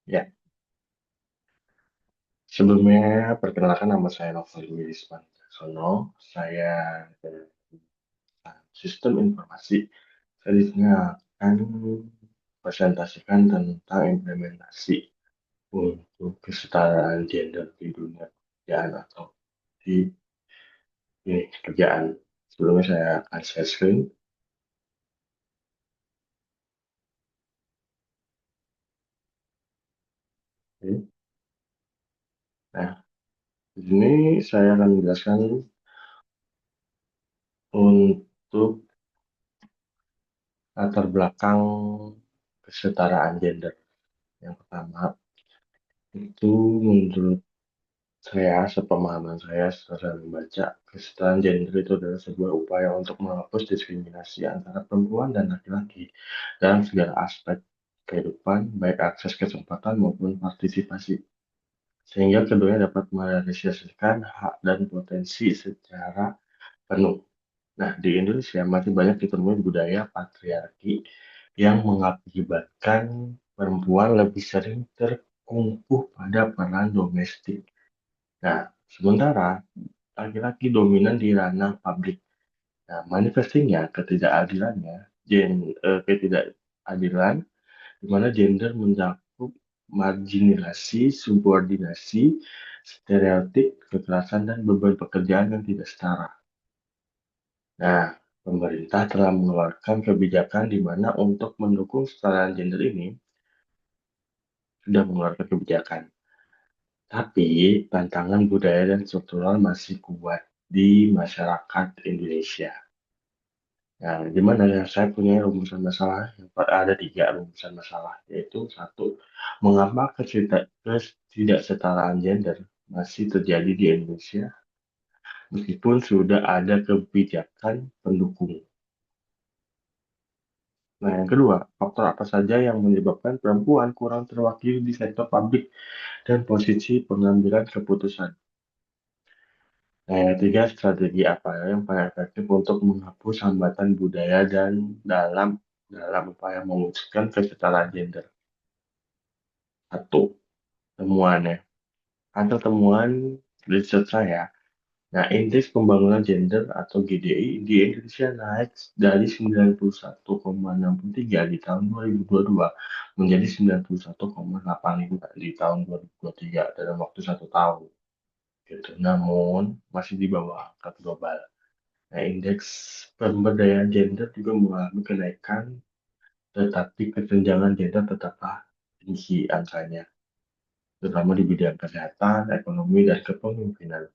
Ya, sebelumnya perkenalkan nama saya Novel Wisman Sono. Saya dari Sistem Informasi. Saya di sini akan presentasikan tentang implementasi untuk kesetaraan gender di dunia pekerjaan atau di ini kerjaan. Sebelumnya saya akan share screen. Oke. Nah, di sini saya akan menjelaskan untuk latar belakang kesetaraan gender. Yang pertama, itu menurut saya, sepemahaman saya setelah membaca, kesetaraan gender itu adalah sebuah upaya untuk menghapus diskriminasi antara perempuan dan laki-laki dalam segala aspek kehidupan, baik akses kesempatan maupun partisipasi, sehingga keduanya dapat merealisasikan hak dan potensi secara penuh. Nah, di Indonesia masih banyak ditemui budaya patriarki yang mengakibatkan perempuan lebih sering terkungkuh pada peran domestik. Nah, sementara laki-laki dominan di ranah publik. Nah, manifestinya ketidakadilan di mana gender mencakup marginalisasi, subordinasi, stereotip, kekerasan, dan beban pekerjaan yang tidak setara. Nah, pemerintah telah mengeluarkan kebijakan di mana untuk mendukung kesetaraan gender ini sudah mengeluarkan kebijakan. Tapi tantangan budaya dan struktural masih kuat di masyarakat Indonesia. Nah, di mana ya saya punya rumusan masalah, ada tiga rumusan masalah, yaitu satu, mengapa ketidaksetaraan gender masih terjadi di Indonesia meskipun sudah ada kebijakan pendukung. Nah, yang kedua, faktor apa saja yang menyebabkan perempuan kurang terwakili di sektor publik dan posisi pengambilan keputusan. Nah, yang ketiga, strategi apa yang paling efektif untuk menghapus hambatan budaya dan dalam dalam upaya mewujudkan kesetaraan gender. Satu, temuannya. Atau temuan riset saya. Nah, indeks pembangunan gender atau GDI di Indonesia naik dari 91,63 di tahun 2022 menjadi 91,85 di tahun 2023 dalam waktu 1 tahun. Gitu. Namun, masih di bawah angka global. Nah, indeks pemberdayaan gender juga mengalami kenaikan, tetapi kesenjangan gender tetaplah tinggi angkanya, terutama di bidang kesehatan, ekonomi, dan kepemimpinan.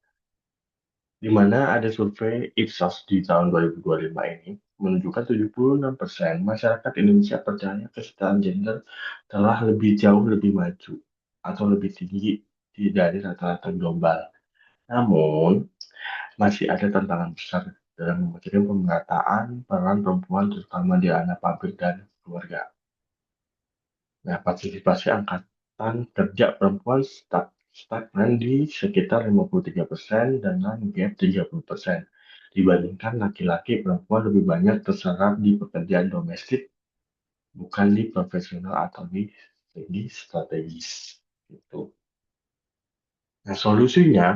Di mana ada survei Ipsos di tahun 2025 ini menunjukkan 76% masyarakat Indonesia percaya kesetaraan gender telah lebih jauh lebih maju atau lebih tinggi dari rata-rata global. Namun, masih ada tantangan besar dalam mewujudkan pemerataan peran perempuan terutama di ranah pabrik dan keluarga. Nah, partisipasi angkatan kerja perempuan stagnan di sekitar 53% dengan gap 30%. Dibandingkan laki-laki, perempuan lebih banyak terserap di pekerjaan domestik, bukan di profesional atau di segi strategis. Gitu. Nah, solusinya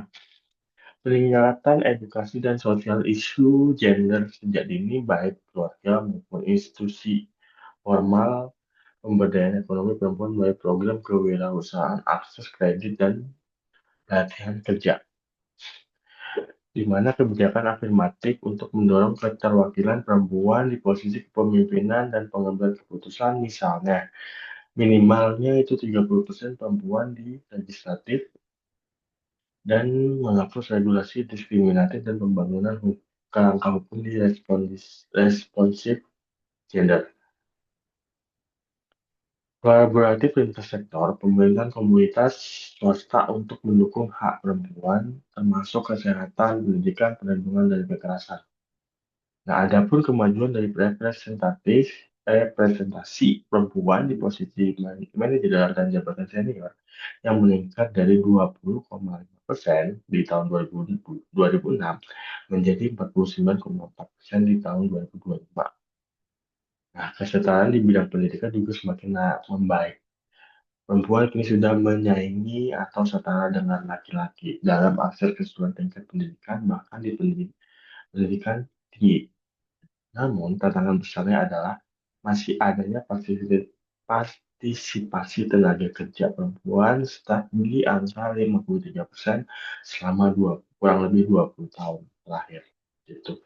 peningkatan edukasi dan sosial isu gender sejak dini baik keluarga maupun institusi formal, pemberdayaan ekonomi perempuan melalui program kewirausahaan, akses kredit, dan pelatihan kerja, di mana kebijakan afirmatif untuk mendorong keterwakilan perempuan di posisi kepemimpinan dan pengambilan keputusan, misalnya minimalnya itu 30% perempuan di legislatif dan menghapus regulasi diskriminatif dan pembangunan kerangka hukum di responsif gender. Kolaboratif lintas sektor, pemerintahan komunitas swasta untuk mendukung hak perempuan, termasuk kesehatan, pendidikan, perlindungan dari kekerasan. Nah, ada pun kemajuan dari representasi perempuan di posisi manajer dan jabatan senior yang meningkat dari 20,5% di tahun 2006 menjadi 49,4% di tahun 2025. Nah, kesetaraan di bidang pendidikan juga semakin membaik. Perempuan kini sudah menyaingi atau setara dengan laki-laki dalam akses keseluruhan tingkat pendidikan, bahkan di pendidikan tinggi. Namun, tantangan besarnya adalah masih adanya partisipasi tenaga kerja perempuan stuck di angka 53% selama kurang lebih 20 tahun terakhir. Gitu.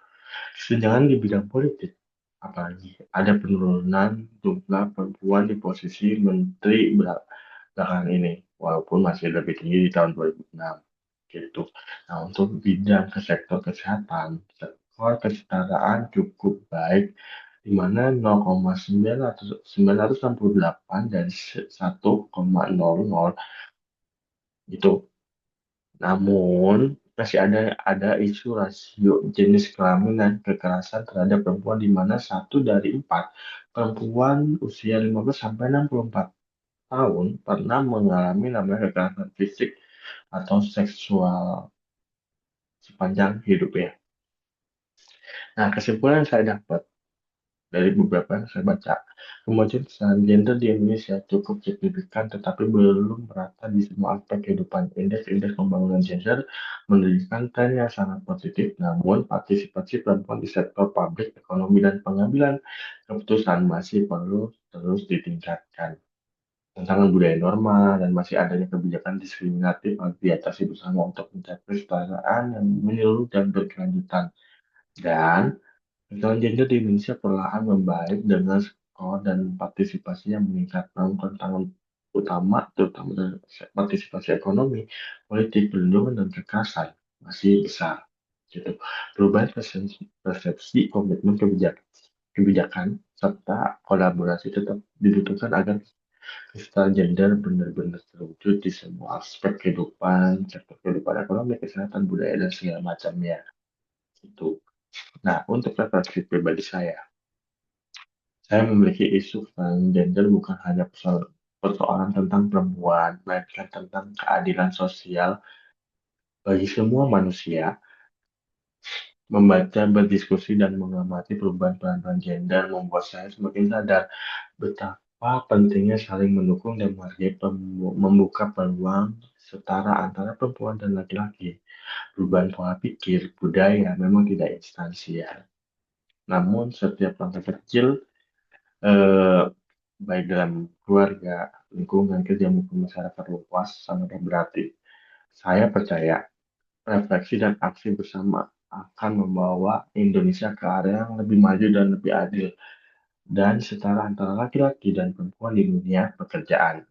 Sedangkan di bidang politik, apalagi ada penurunan jumlah perempuan di posisi menteri belakangan ini, walaupun masih lebih tinggi di tahun 2006. Gitu. Nah, untuk bidang ke sektor kesehatan, skor kesetaraan cukup baik, di mana 0,968 dari 1,00 itu. Namun, masih ada isu rasio jenis kelamin dan kekerasan terhadap perempuan di mana 1 dari 4 perempuan usia 15 sampai 64 tahun pernah mengalami namanya kekerasan fisik atau seksual sepanjang hidupnya. Nah, kesimpulan yang saya dapat dari beberapa yang saya baca, kemajuan kesetaraan gender di Indonesia cukup signifikan tetapi belum merata di semua aspek kehidupan. Indeks-indeks pembangunan gender menunjukkan tren yang sangat positif, namun partisipasi perempuan di sektor publik, ekonomi, dan pengambilan keputusan masih perlu terus ditingkatkan. Tantangan budaya norma dan masih adanya kebijakan diskriminatif harus diatasi bersama untuk mencapai kesetaraan yang menyeluruh dan berkelanjutan. Dan kesetaraan gender di Indonesia perlahan membaik dengan skor dan partisipasi yang meningkat. Namun tantangan utama, terutama dari partisipasi ekonomi, politik, perlindungan, dan kekerasan masih besar. Gitu. Perubahan persepsi, komitmen kebijakan, serta kolaborasi tetap dibutuhkan agar kesetaraan gender benar-benar terwujud di semua aspek kehidupan, sektor kehidupan ekonomi, kesehatan, budaya, dan segala macamnya. Itu. Nah, untuk referensi pribadi saya memiliki isu gender bukan hanya persoalan tentang perempuan, melainkan tentang keadilan sosial bagi semua manusia. Membaca, berdiskusi, dan mengamati perubahan peran gender membuat saya semakin sadar betapa pentingnya saling mendukung dan menghargai membuka peluang setara antara perempuan dan laki-laki. Perubahan pola pikir, budaya memang tidak instansial. Namun setiap langkah kecil, eh, baik dalam keluarga, lingkungan kerja maupun masyarakat luas sangat berarti. Saya percaya refleksi dan aksi bersama akan membawa Indonesia ke area yang lebih maju dan lebih adil dan setara antara laki-laki dan perempuan di dunia pekerjaan.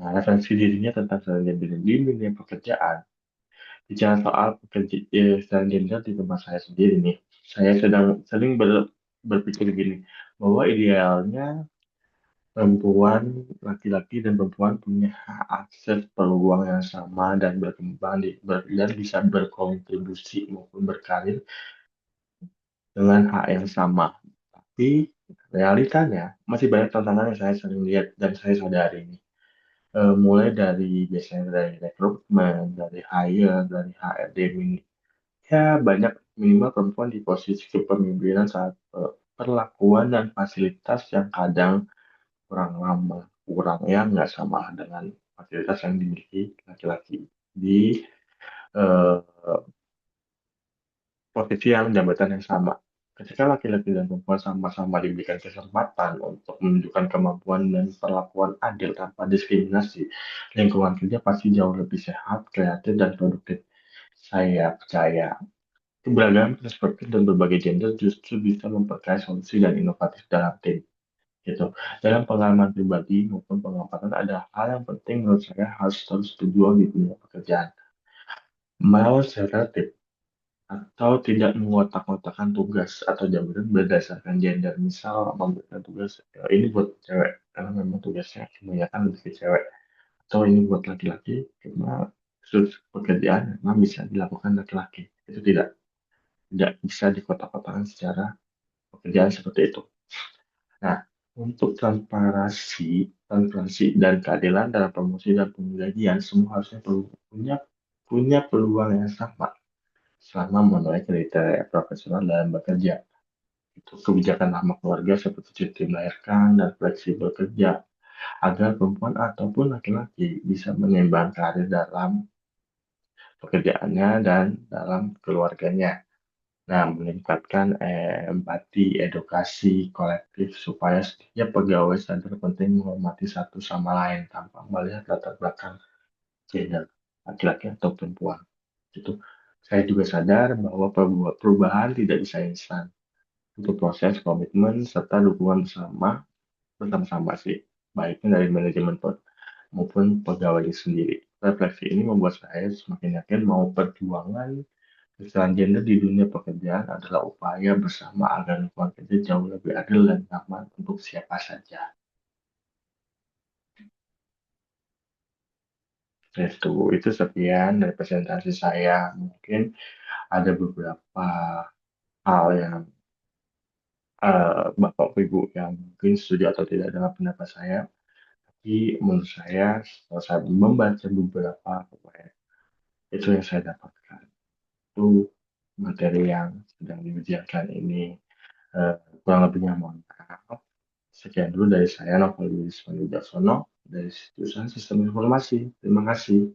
Nah, referensi dirinya tentang gender di dunia pekerjaan. Bicara soal gender di tempat saya sendiri nih, saya sedang sering berpikir gini, bahwa idealnya perempuan, laki-laki dan perempuan punya hak akses peluang yang sama dan berkembang dan bisa berkontribusi maupun berkarir dengan hak yang sama. Tapi realitanya masih banyak tantangan yang saya sering lihat dan saya sadari ini. Mulai dari biasanya dari rekrutmen, dari hire, dari HRD, ya banyak minimal perempuan di posisi kepemimpinan saat perlakuan dan fasilitas yang kadang kurang lama, kurang ya nggak sama dengan fasilitas yang dimiliki laki-laki di eh, posisi yang jabatan yang sama. Ketika laki-laki dan perempuan sama-sama diberikan kesempatan untuk menunjukkan kemampuan dan perlakuan adil tanpa diskriminasi, lingkungan kerja pasti jauh lebih sehat, kreatif, dan produktif. Saya percaya keberagaman perspektif dan berbagai gender justru bisa memperkaya solusi dan inovatif dalam tim. Gitu. Dalam pengalaman pribadi maupun pengamatan ada hal yang penting menurut saya harus terus berjuang di dunia pekerjaan. Melawan stereotip atau tidak mengotak-kotakan tugas atau jabatan berdasarkan gender. Misal memberikan tugas ini buat cewek karena memang tugasnya kebanyakan lebih ke cewek. Atau ini buat laki-laki karena khusus pekerjaan memang bisa dilakukan laki-laki. Itu tidak bisa dikotak-kotakan secara pekerjaan seperti itu. Nah, untuk transparansi dan keadilan dalam promosi dan penggajian, semua harusnya punya peluang yang sama selama memenuhi kriteria profesional dalam bekerja. Itu kebijakan lama keluarga seperti cuti melahirkan dan fleksibel kerja. agar perempuan ataupun laki-laki bisa menyeimbang karir dalam pekerjaannya dan dalam keluarganya. Nah, meningkatkan empati, edukasi kolektif supaya setiap pegawai sadar penting menghormati satu sama lain tanpa melihat latar belakang gender, laki-laki atau perempuan. Itu. Saya juga sadar bahwa perubahan tidak bisa instan. Untuk proses komitmen serta dukungan bersama-sama sih, baiknya dari manajemen maupun pegawai sendiri. Refleksi ini membuat saya semakin yakin bahwa perjuangan kesetaraan gender di dunia pekerjaan adalah upaya bersama agar lingkungan kerja jauh lebih adil dan nyaman untuk siapa saja. Itu sekian dari presentasi saya. Mungkin ada beberapa hal yang Bapak Ibu yang mungkin setuju atau tidak dengan pendapat saya. Tapi menurut saya, setelah saya membaca beberapa itu yang saya dapatkan. Itu materi yang sedang dibicarakan ini kurang lebihnya mohon maaf. Sekian dulu dari saya, Novel Wisman Wicaksono, dari Jurusan Sistem Informasi. Terima kasih.